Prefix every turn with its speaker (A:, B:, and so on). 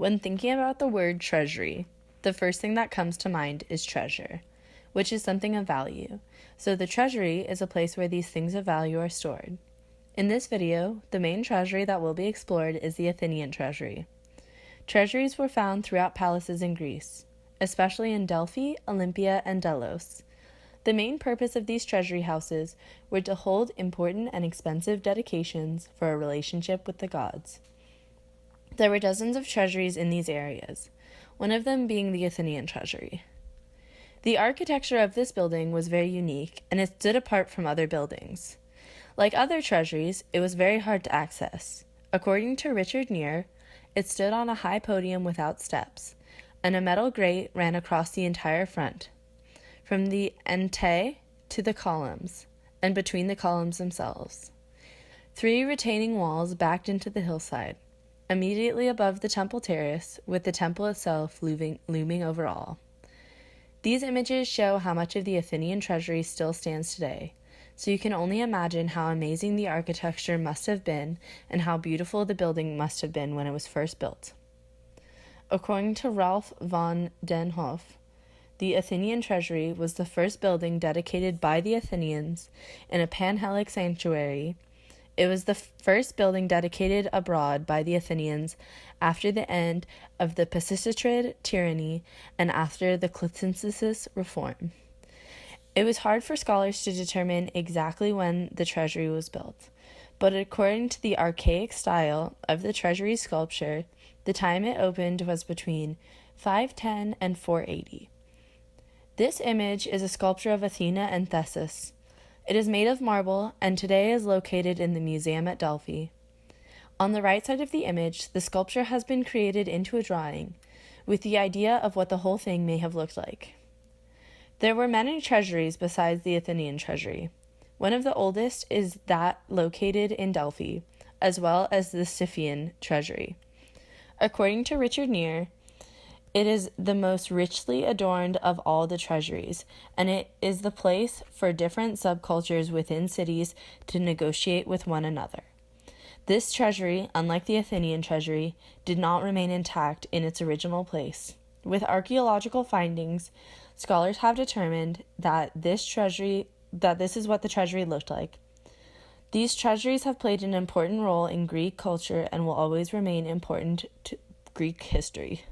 A: When thinking about the word treasury, the first thing that comes to mind is treasure, which is something of value. So the treasury is a place where these things of value are stored. In this video, the main treasury that will be explored is the Athenian treasury. Treasuries were found throughout palaces in Greece, especially in Delphi, Olympia, and Delos. The main purpose of these treasury houses were to hold important and expensive dedications for a relationship with the gods. There were dozens of treasuries in these areas, one of them being the Athenian treasury. The architecture of this building was very unique, and it stood apart from other buildings. Like other treasuries, it was very hard to access. According to Richard Neer, it stood on a high podium without steps, and a metal grate ran across the entire front, from the ante to the columns, and between the columns themselves. 3 retaining walls backed into the hillside, immediately above the temple terrace, with the temple itself looming over all. These images show how much of the Athenian treasury still stands today, so you can only imagine how amazing the architecture must have been and how beautiful the building must have been when it was first built. According to Ralph von den Hof, the Athenian treasury was the first building dedicated by the Athenians in a Panhellenic sanctuary. It was the first building dedicated abroad by the Athenians after the end of the Pisistrid tyranny and after the Clitensis reform. It was hard for scholars to determine exactly when the treasury was built, but according to the archaic style of the treasury sculpture, the time it opened was between 510 and 480. This image is a sculpture of Athena and Theseus. It is made of marble and today is located in the museum at Delphi. On the right side of the image, the sculpture has been created into a drawing, with the idea of what the whole thing may have looked like. There were many treasuries besides the Athenian treasury. One of the oldest is that located in Delphi, as well as the Siphian treasury. According to Richard Neer, it is the most richly adorned of all the treasuries, and it is the place for different subcultures within cities to negotiate with one another. This treasury, unlike the Athenian treasury, did not remain intact in its original place. With archaeological findings, scholars have determined that this is what the treasury looked like. These treasuries have played an important role in Greek culture and will always remain important to Greek history.